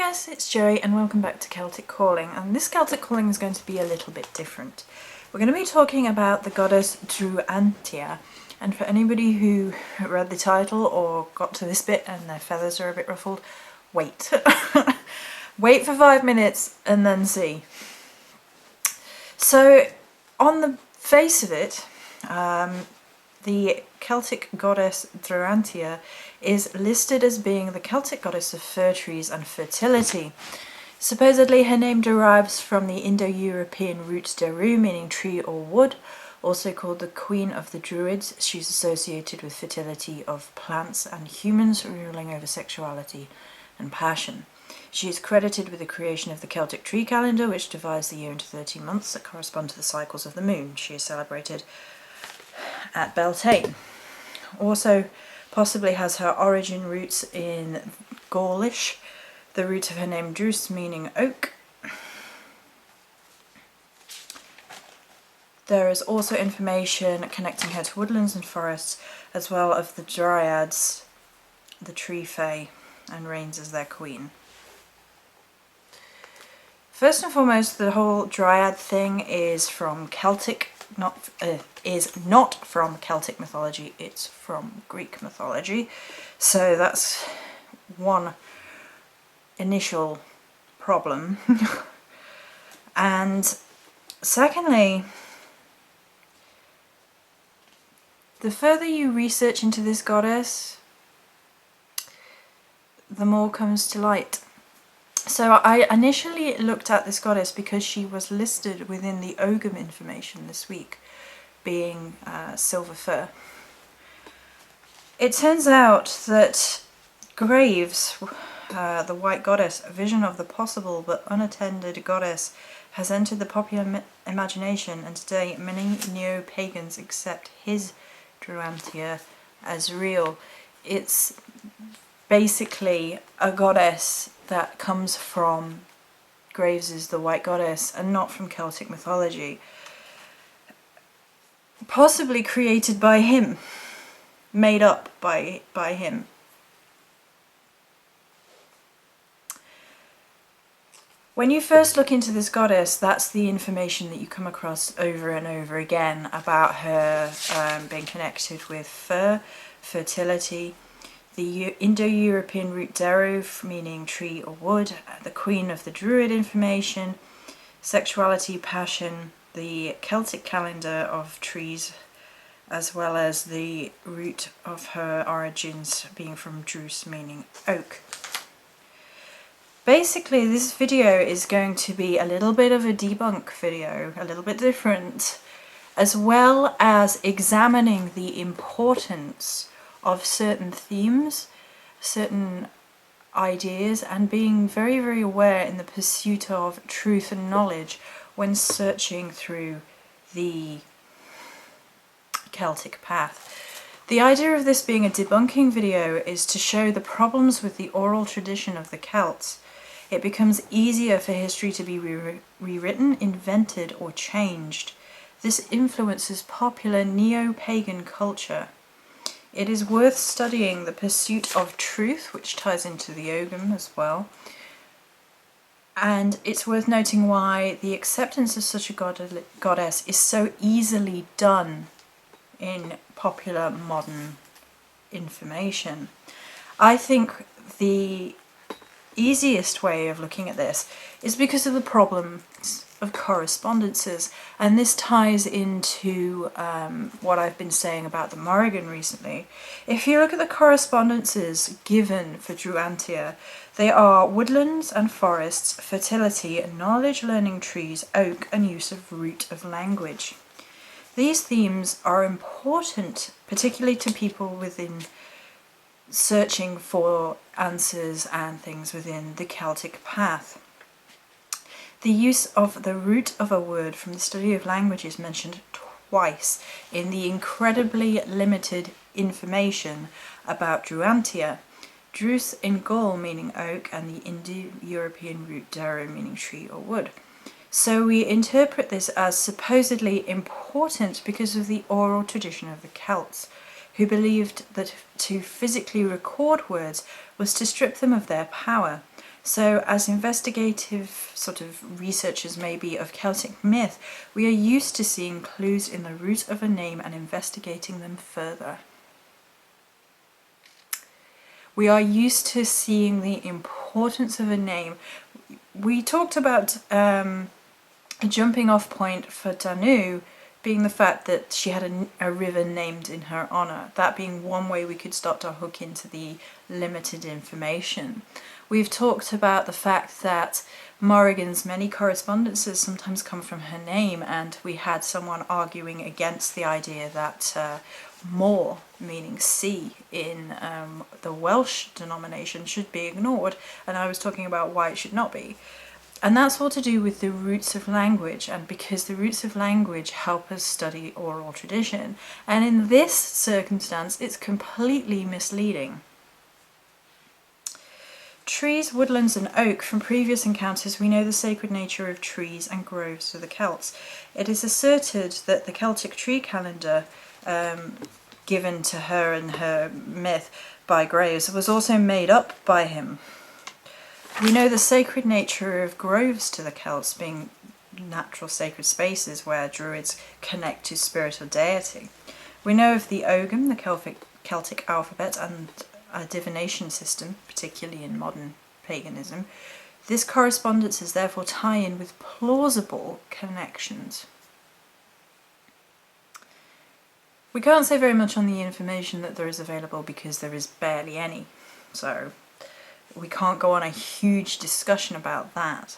guys, it's Joey and welcome back to Celtic Calling, and this Celtic Calling is going to be a little bit different. We're going to be talking about the goddess Druantia, and for anybody who read the title or got to this bit and their feathers are a bit ruffled, wait. Wait for 5 minutes and then see. So, on the face of it, the Celtic goddess Druantia is listed as being the Celtic goddess of fir trees and fertility. Supposedly her name derives from the Indo-European root deru, meaning tree or wood, also called the Queen of the Druids. She's associated with fertility of plants and humans, ruling over sexuality and passion. She is credited with the creation of the Celtic tree calendar, which divides the year into 13 months that correspond to the cycles of the moon. She is celebrated at Beltane. Also possibly has her origin roots in Gaulish, the root of her name Druce meaning oak. There is also information connecting her to woodlands and forests, as well as the Dryads, the tree fae, and reigns as their queen. First and foremost, the whole Dryad thing is from Celtic, not from Celtic mythology, it's from Greek mythology. So that's one initial problem. And secondly, the further you research into this goddess, the more comes to light. So I initially looked at this goddess because she was listed within the Ogham information this week, being silver fir. It turns out that Graves, the white goddess, a vision of the possible but unattended goddess, has entered the popular imagination, and today many neo-pagans accept his Druantia as real. It's basically a goddess that comes from Graves's The White Goddess and not from Celtic mythology. Possibly created by him, made up by him. When you first look into this goddess, that's the information that you come across over and over again about her being connected with fir, fertility, the Indo-European root deru, meaning tree or wood, the Queen of the Druid information, sexuality, passion, the Celtic calendar of trees, as well as the root of her origins being from Druce, meaning oak. Basically, this video is going to be a little bit of a debunk video, a little bit different, as well as examining the importance of certain themes, certain ideas, and being very, very aware in the pursuit of truth and knowledge when searching through the Celtic path. The idea of this being a debunking video is to show the problems with the oral tradition of the Celts. It becomes easier for history to be rewritten, invented, or changed. This influences popular neo-pagan culture. It is worth studying the pursuit of truth, which ties into the Ogham as well. And it's worth noting why the acceptance of such a goddess is so easily done in popular modern information. I think the easiest way of looking at this is because of the problems of correspondences, and this ties into what I've been saying about the Morrigan recently. If you look at the correspondences given for Druantia, they are woodlands and forests, fertility, knowledge, learning trees, oak, and use of root of language. These themes are important, particularly to people within searching for answers and things within the Celtic path. The use of the root of a word from the study of language is mentioned twice in the incredibly limited information about Druantia. Druce in Gaul meaning oak, and the Indo-European root deru meaning tree or wood. So we interpret this as supposedly important because of the oral tradition of the Celts, who believed that to physically record words was to strip them of their power. So as investigative sort of researchers maybe of Celtic myth, we are used to seeing clues in the root of a name and investigating them further. We are used to seeing the importance of a name. We talked about a jumping off point for Danu being the fact that she had a river named in her honour, that being one way we could start to hook into the limited information. We've talked about the fact that Morrigan's many correspondences sometimes come from her name, and we had someone arguing against the idea that Mor, meaning sea, in the Welsh denomination should be ignored, and I was talking about why it should not be. And that's all to do with the roots of language, and because the roots of language help us study oral tradition. And in this circumstance, it's completely misleading. Trees, woodlands and oak. From previous encounters we know the sacred nature of trees and groves to the Celts. It is asserted that the Celtic tree calendar given to her in her myth by Graves was also made up by him. We know the sacred nature of groves to the Celts being natural sacred spaces where druids connect to spiritual deity. We know of the Ogham, the Celtic alphabet, and a divination system, particularly in modern paganism. This correspondences therefore tie in with plausible connections. We can't say very much on the information that there is available because there is barely any, so we can't go on a huge discussion about that.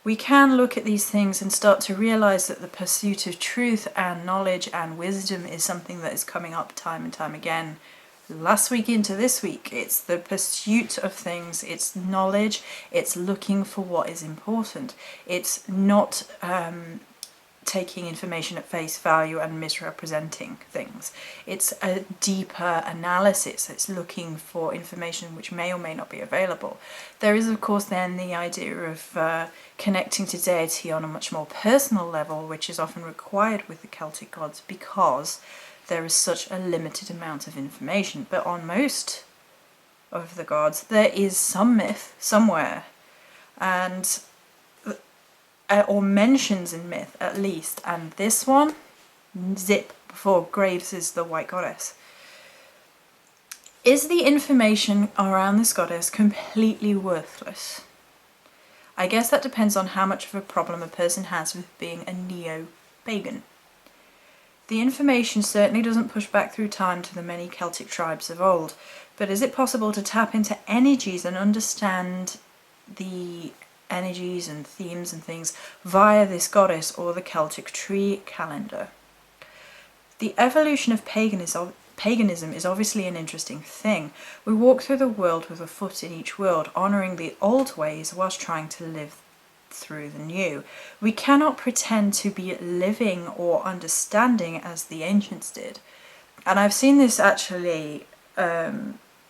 We can look at these things and start to realise that the pursuit of truth and knowledge and wisdom is something that is coming up time and time again. Last week into this week, it's the pursuit of things, it's knowledge, it's looking for what is important. It's not taking information at face value and misrepresenting things. It's a deeper analysis. It's looking for information which may or may not be available. There is, of course, then the idea of connecting to deity on a much more personal level, which is often required with the Celtic gods because there is such a limited amount of information. But on most of the gods, there is some myth somewhere, and or mentions in myth at least, and this one, zip, before Graves is the White Goddess. Is the information around this goddess completely worthless? I guess that depends on how much of a problem a person has with being a neo-pagan. The information certainly doesn't push back through time to the many Celtic tribes of old, but is it possible to tap into energies and understand the energies and themes and things via this goddess or the Celtic tree calendar? The evolution of paganism is obviously an interesting thing. We walk through the world with a foot in each world, honouring the old ways whilst trying to live through the new. We cannot pretend to be living or understanding as the ancients did. And I've seen this actually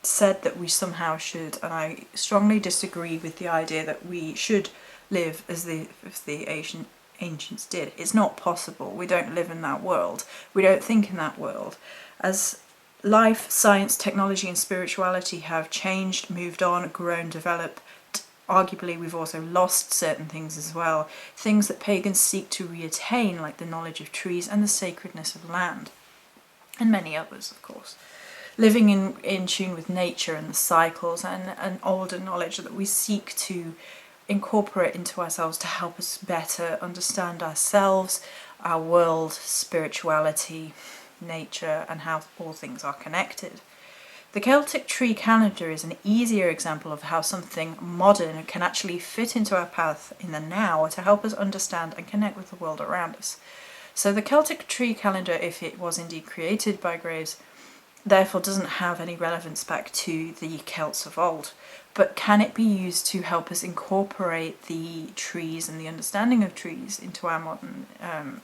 said that we somehow should, and I strongly disagree with the idea that we should live as the ancients did. It's not possible. We don't live in that world. We don't think in that world. As life, science, technology and spirituality have changed, moved on, grown, developed, arguably we've also lost certain things as well. Things that pagans seek to reattain, like the knowledge of trees and the sacredness of land. And many others, of course. Living in tune with nature and the cycles and an older knowledge that we seek to incorporate into ourselves to help us better understand ourselves, our world, spirituality, nature, and how all things are connected. The Celtic tree calendar is an easier example of how something modern can actually fit into our path in the now to help us understand and connect with the world around us. So the Celtic tree calendar, if it was indeed created by Graves, therefore doesn't have any relevance back to the Celts of old. But can it be used to help us incorporate the trees and the understanding of trees into our modern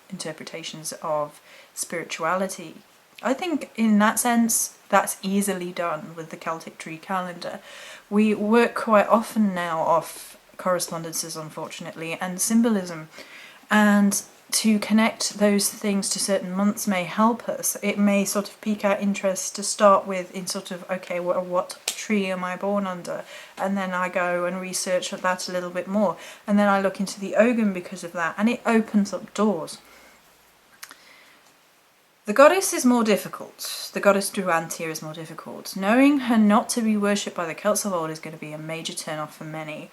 interpretations of spirituality? I think in that sense that's easily done with the Celtic tree calendar. We work quite often now off correspondences, unfortunately, and symbolism, and to connect those things to certain months may help us. It may sort of pique our interest to start with in sort of, okay, what tree am I born under? And then I go and research that a little bit more. And then I look into the Ogham because of that, and it opens up doors. The goddess is more difficult. The goddess Druantia is more difficult. Knowing her not to be worshipped by the Celts of old is going to be a major turn-off for many.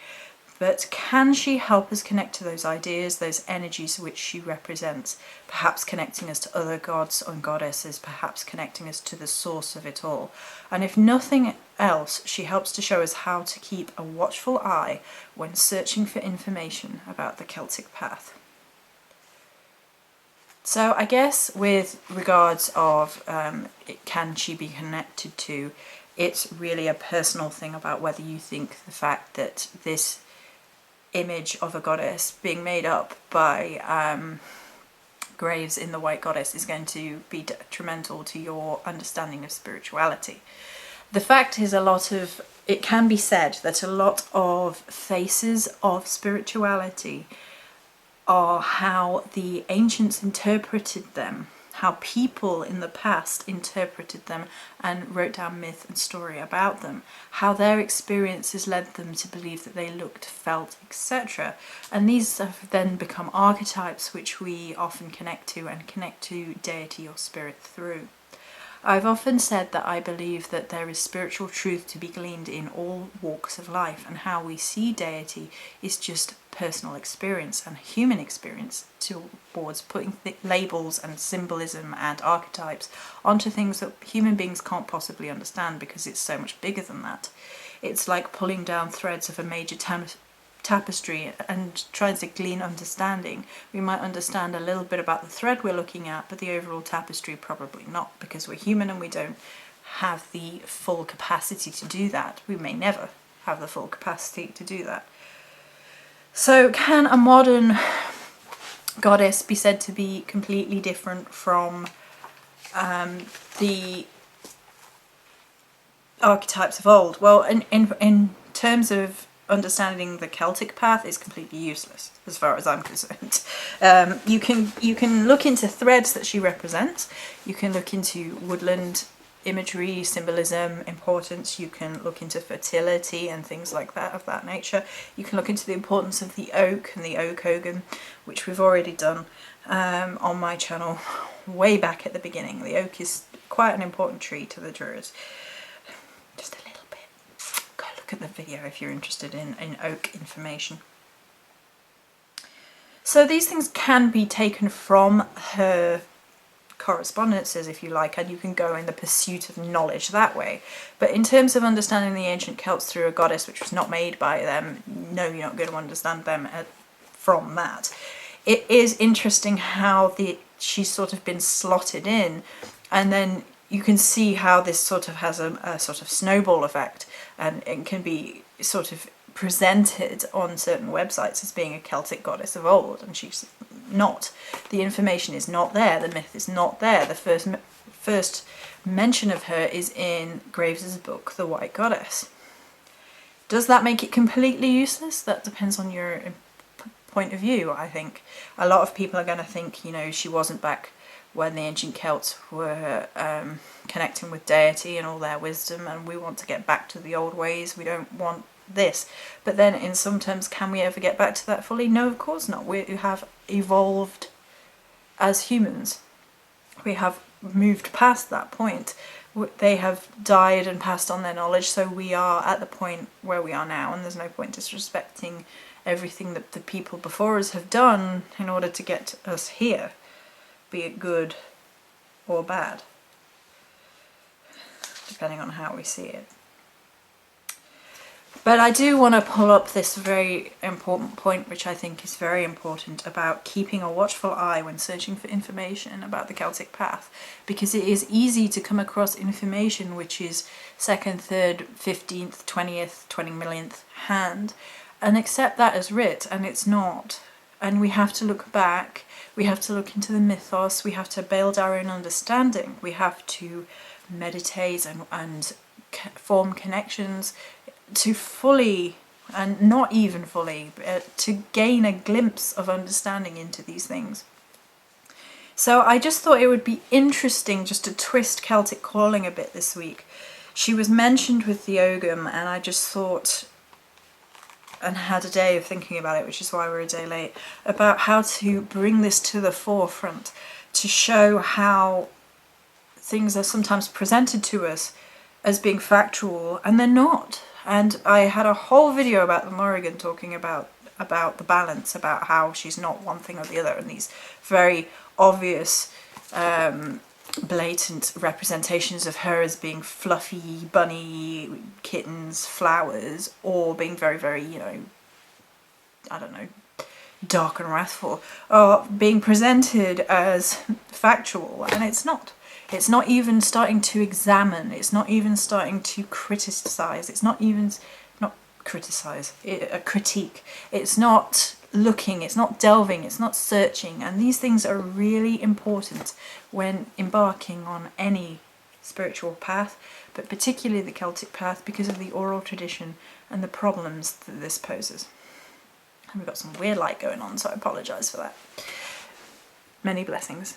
But can she help us connect to those ideas, those energies which she represents? Perhaps connecting us to other gods and goddesses, perhaps connecting us to the source of it all. And if nothing else, she helps to show us how to keep a watchful eye when searching for information about the Celtic path. So I guess with regards of can she be connected to, it's really a personal thing about whether you think the fact that this image of a goddess being made up by graves in the White Goddess is going to be detrimental to your understanding of spirituality. The fact is, it can be said that a lot of faces of spirituality are how the ancients interpreted them, how people in the past interpreted them and wrote down myth and story about them, how their experiences led them to believe that they looked, felt, etc. And these have then become archetypes which we often connect to deity or spirit through. I've often said that I believe that there is spiritual truth to be gleaned in all walks of life, and how we see deity is just personal experience and human experience towards putting labels and symbolism and archetypes onto things that human beings can't possibly understand because it's so much bigger than that. It's like pulling down threads of a major tapestry and trying to glean understanding. We might understand a little bit about the thread we're looking at, but the overall tapestry probably not, because we're human and we don't have the full capacity to do that. We may never have the full capacity to do that. So can a modern goddess be said to be completely different from the archetypes of old? Well, in terms of understanding the Celtic path, is completely useless as far as I'm concerned. You can look into threads that she represents. You can look into woodland imagery, symbolism, importance. You can look into fertility and things like that, of that nature. You can look into the importance of the oak and the oak Ogham, which we've already done on my channel way back at the beginning. The oak is quite an important tree to the Druids. Just a little bit. Go look at the video if you're interested in oak information. So these things can be taken from her correspondences, if you like, and you can go in the pursuit of knowledge that way. But in terms of understanding the ancient Celts through a goddess which was not made by them, no, you're not going to understand them from that. It is interesting how she's sort of been slotted in, and then you can see how this sort of has a sort of snowball effect, and it can be sort of presented on certain websites as being a Celtic goddess of old, and she's not. The information is not there, the myth is not there. The first mention of her is in Graves's book, The White Goddess. Does that make it completely useless? That depends on your point of view, I think. A lot of people are going to think, you know, she wasn't back when the ancient Celts were connecting with deity and all their wisdom, and we want to get back to the old ways. We don't want this. But then in some terms, can we ever get back to that fully? No, of course not. We have evolved as humans. We have moved past that point. They have died and passed on their knowledge, so we are at the point where we are now, and there's no point disrespecting everything that the people before us have done in order to get us here, be it good or bad, depending on how we see it. But I do want to pull up this very important point, which I think is very important, about keeping a watchful eye when searching for information about the Celtic path, because it is easy to come across information which is 2nd, 3rd, 15th, 20th, 20 millionth hand and accept that as writ, and it's not. And we have to look back, we have to look into the mythos, we have to build our own understanding, we have to meditate and form connections to fully, and not even fully, to gain a glimpse of understanding into these things. So I just thought it would be interesting just to twist Celtic calling a bit this week. She was mentioned with the Ogham, and I just thought, and had a day of thinking about it, which is why we're a day late, about how to bring this to the forefront, to show how things are sometimes presented to us as being factual, and they're not. And I had a whole video about the Morrigan talking about the balance, about how she's not one thing or the other, and these very obvious blatant representations of her as being fluffy, bunny, kittens, flowers, or being very, very, you know, I don't know, dark and wrathful, are being presented as factual, and it's not. It's not even starting to examine, it's not even starting to criticise, it's not even, not criticise, a critique, it's not looking, it's not delving, it's not searching, and these things are really important when embarking on any spiritual path, but particularly the Celtic path, because of the oral tradition and the problems that this poses. And we've got some weird light going on, so I apologise for that. Many blessings.